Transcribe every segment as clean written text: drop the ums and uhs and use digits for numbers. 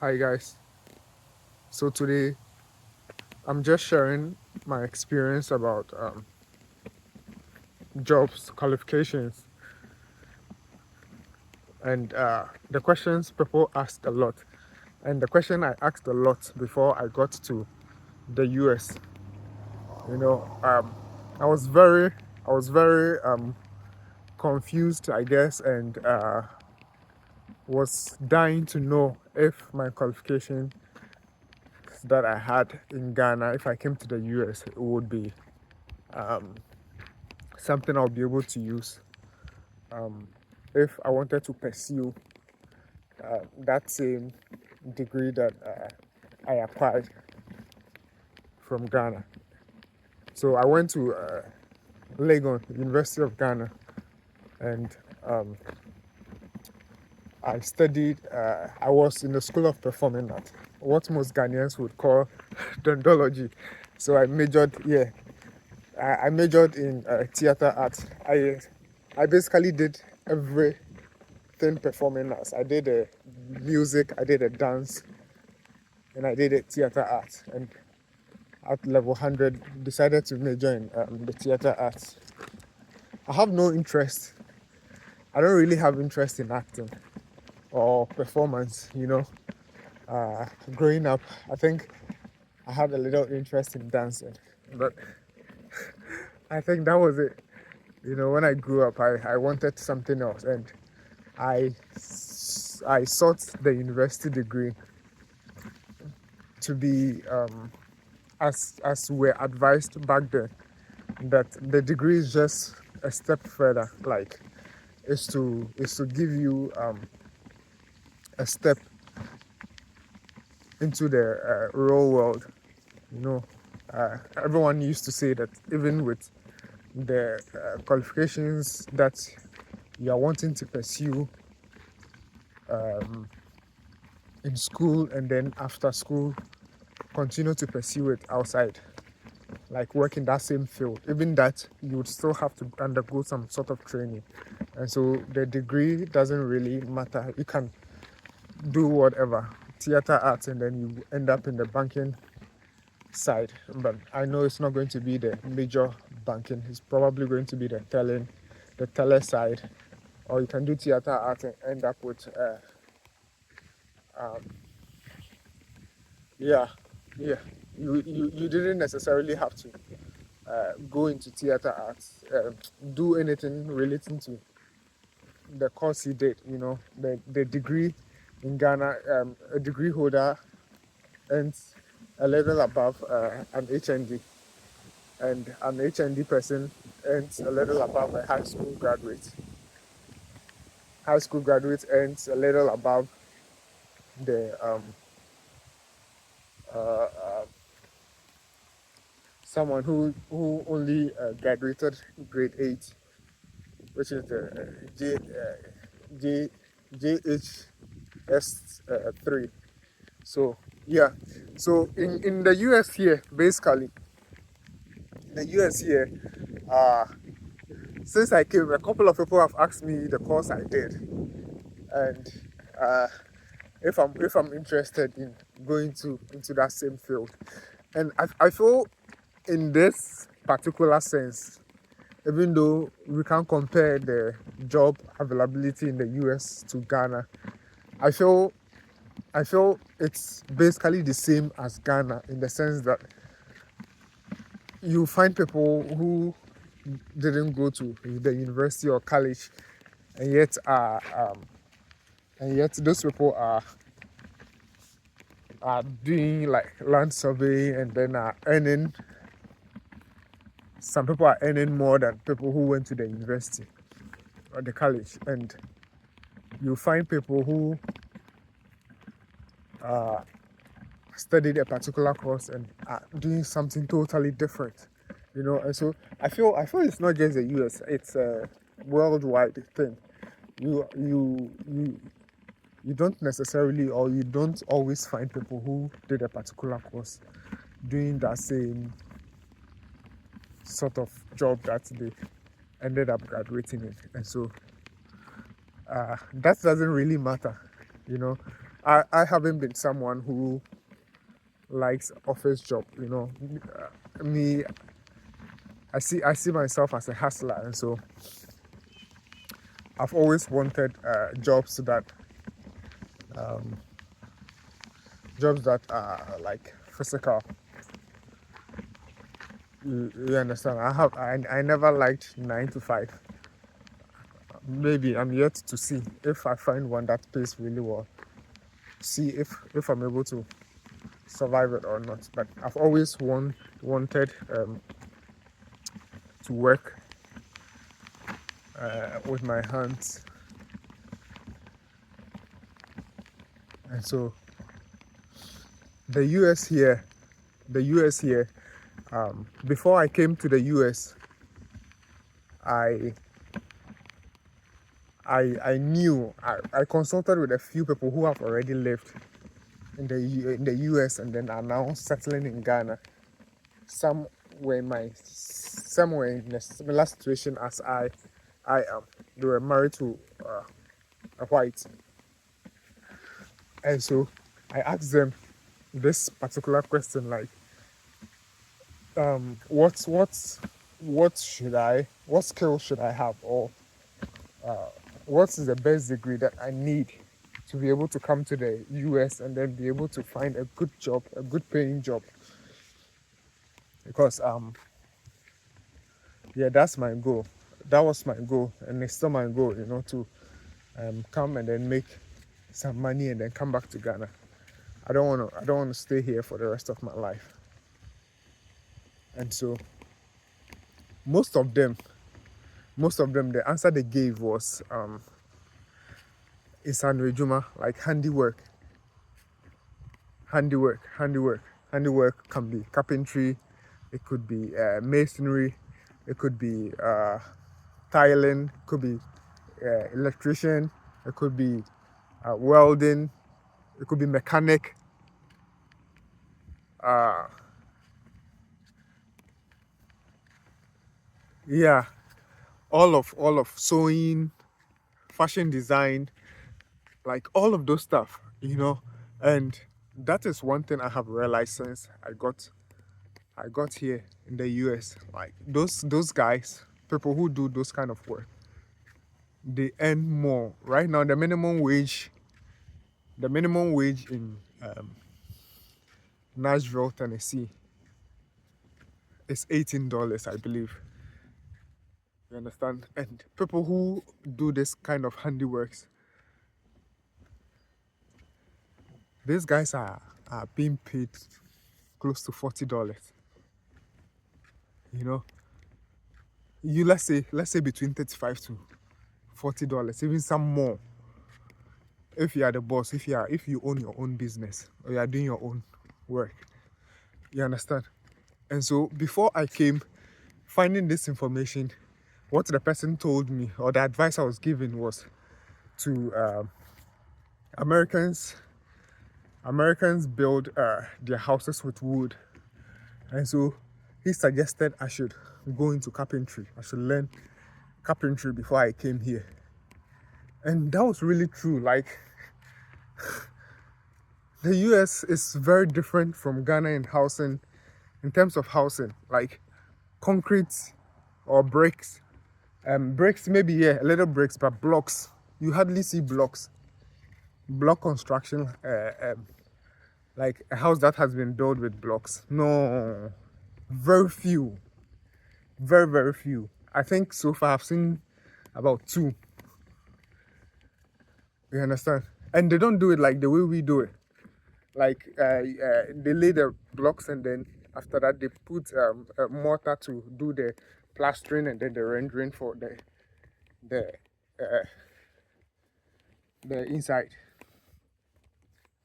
Hi guys. So today I'm just sharing my experience about jobs qualifications and the questions people asked a lot. And the question I asked a lot before I got to the US, you know, I was very, I was very confused, I guess, and was dying to know if my qualification that I had in Ghana, if I came to the US, it would be something I'll be able to use if I wanted to pursue that same degree that I acquired from Ghana. So I went to Legon, University of Ghana, and I studied. I was in the School of Performing Art, what most Ghanaians would call dendrology. So I majored, yeah, I majored in theater arts. I basically did everything performing arts. I did music, I did a dance, and I did a theater art. And at level 100, decided to major in the theater arts. I have no interest. I don't really have interest in acting or performance, Growing up, I think I had a little interest in dancing, but I think that was it. When I grew up, I wanted something else, and I, I sought the university degree to be, as we're advised back then, that the degree is just a step further, like is to give you a step into the real world. You know, everyone used to say that even with the qualifications that you are wanting to pursue in school, and then after school continue to pursue it outside, like work in that same field, even that you would still have to undergo some sort of training. And so the degree doesn't really matter. You can do whatever, theater arts, and then you end up in the banking side. But I know it's not going to be the major banking. It's probably going to be the teller side. Or you can do theater art and end up with yeah, yeah. You didn't necessarily have to go into theater arts, do anything relating to the course you did. The degree in Ghana, a degree holder earns a level above an HND, and an HND person earns a little above a high school graduate. High school graduate earns a little above the uh, someone who only graduated grade 8, which is the J JHS 3. So yeah, so in the US here, basically, the US here, uh, since I came, a couple of people have asked me the course I did, and uh, if I'm interested in going into that same field, and I feel in this particular sense, even though we can't compare the job availability in the US to Ghana, I feel I feel it's basically the same as Ghana, in the sense that you find people who didn't go to the university or college, and yet those people are doing like land survey, and then are earning. Some people are earning more than people who went to the university or the college, and you find people who studied a particular course and are doing something totally different. And so I feel it's not just the US, it's a worldwide thing. You you you you don't necessarily, or you don't always find people who did a particular course doing that same sort of job that they ended up graduating in. And so that doesn't really matter. you know I haven't been someone who likes office job. Me, I see myself as a hustler, and so I've always wanted um, jobs that are like physical. You understand? I never liked 9 to 5. Maybe I'm yet to see if I find one that pays really well. See if I'm able to survive it or not. But I've always wanted to work with my hands, and so the US here, the US here. Before I came to the US, I I knew I consulted with a few people who have already lived in the US and then are now settling in Ghana. Some some were in a similar situation as I am. They were married to a white, and so I asked them this particular question, like, what skills should I have, or what is the best degree that I need to be able to come to the US and then be able to find a good job, a good paying job. Because yeah, that's my goal. That was my goal, and it's still my goal, to come and then make some money and then come back to Ghana. I don't want to stay here for the rest of my life. And so most of them, the answer they gave was Isanre Juma, like handiwork. Handiwork can be carpentry, it could be masonry, it could be tiling, it could be electrician, it could be welding, it could be mechanic. Uh, yeah, all of sewing, fashion design, like all of those stuff. And that is one thing I have realized since I got here in the US. Like those guys, people who do those kind of work, they earn more. Right now, the minimum wage in Nashville, Tennessee, is $18, I believe. You understand? And people who do this kind of handiworks, these guys are being paid close to $40. You know, let's say between $35 to $40, even some more. If you are the boss, if you own your own business or you are doing your own work, you understand? And so before I came, finding this information, what the person told me, or the advice I was given, was to Americans build their houses with wood. And so he suggested I should go into carpentry. I should learn carpentry before I came here. And that was really true. Like, the US is very different from Ghana in housing, in terms of housing, like concrete or bricks. Bricks, maybe, yeah, a little bricks, but blocks, you hardly see blocks. Block construction, like a house that has been built with blocks. No, very few, very, very few. I think so far I've seen about 2. You understand? And they don't do it like the way we do it. Like they lay the blocks and then after that they put a mortar to do the plastering and then the rendering for the uh, the inside.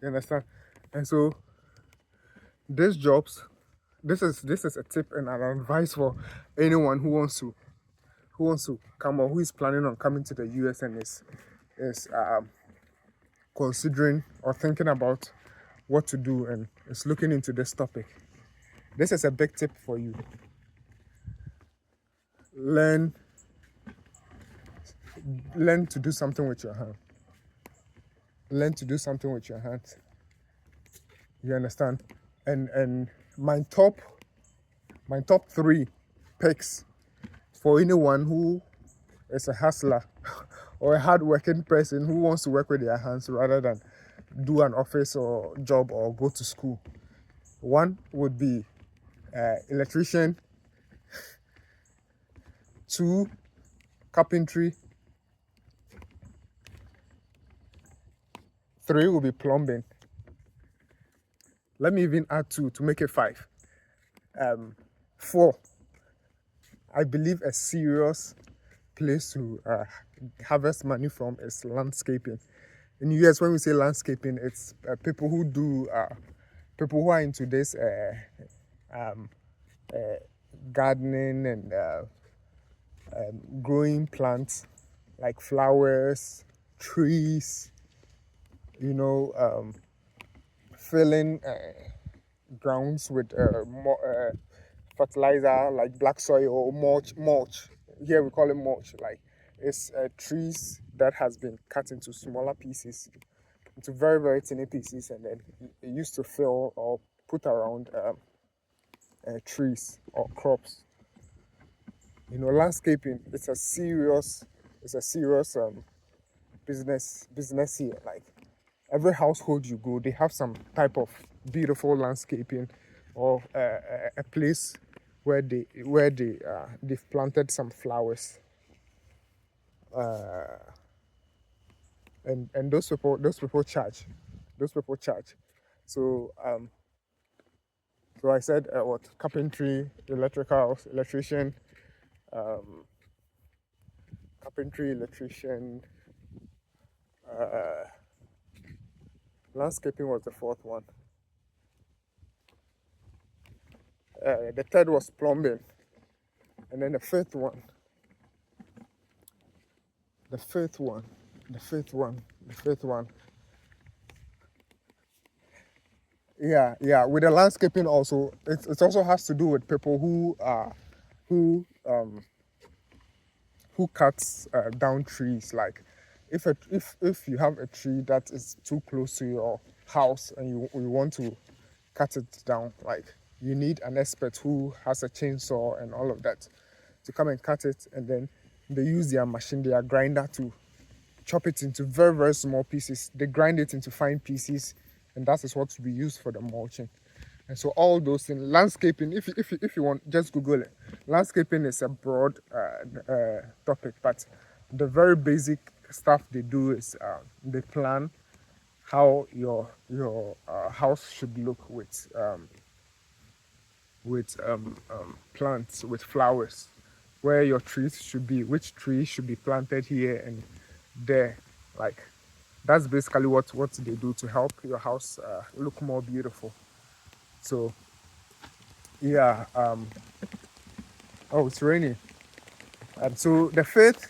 You understand? And so these jobs, this is a tip and an advice for anyone who wants to come, or who is planning on coming to the US and is considering or thinking about what to do and is looking into this topic. This is a big tip for you. Learn to do something with your hand. learn to do something with your hands. You understand? And my top three picks for anyone who is a hustler or a hardworking person who wants to work with their hands rather than do an office or job or go to school. One would be electrician, two, carpentry, three will be plumbing. Let me even add two to make it five. Four, I believe a serious place to harvest money from is landscaping. In the US, when we say landscaping, it's people who are into this gardening and growing plants like flowers, trees, filling grounds with fertilizer like black soil or mulch. Here we call it mulch. Like it's trees that has been cut into smaller pieces, into very very tiny pieces, and then it used to fill or put around trees or crops. Landscaping. It's a serious business here. Like every household you go, they have some type of beautiful landscaping or a place where they've planted some flowers. And those people charge. So I said what carpentry, electrician, carpentry, electrician. Landscaping was the fourth one. The third was plumbing, and then the fifth one. Yeah. With the landscaping also, it also has to do with people who cuts down trees. Like if you have a tree that is too close to your house and you want to cut it down, like you need an expert who has a chainsaw and all of that to come and cut it, and then they use their machine, their grinder, to chop it into very very small pieces. They grind it into fine pieces, and that is what we use for the mulching. And so all those things, landscaping, if you want, just Google it. Landscaping is a broad topic, but the very basic stuff they do is they plan how your house should look with plants, with flowers, where your trees should be, which trees should be planted here and there. Like that's basically what they do to help your house look more beautiful. So yeah. Oh, it's raining. So the fifth,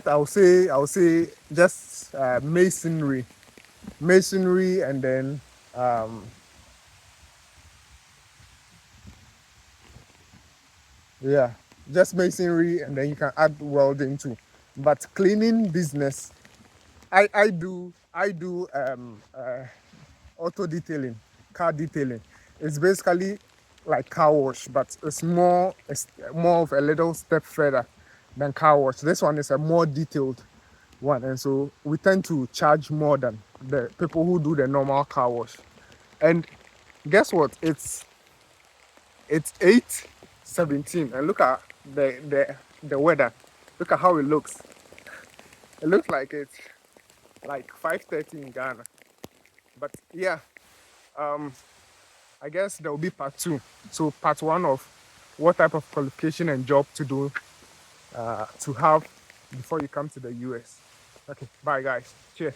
I'll say just masonry, and then yeah, just masonry, and then you can add welding too. But cleaning business, I do auto detailing, car detailing. It's basically like car wash, but it's more of a little step further than car wash. This one is a more detailed one, and so we tend to charge more than the people who do the normal car wash. And guess what? It's 8:17, and look at the weather. Look at how it looks. It looks like it's like 5:30 in Ghana. But yeah, I guess there will be part two. So part one of what type of qualification and job to do to have before you come to the US. Okay, bye guys. Cheers.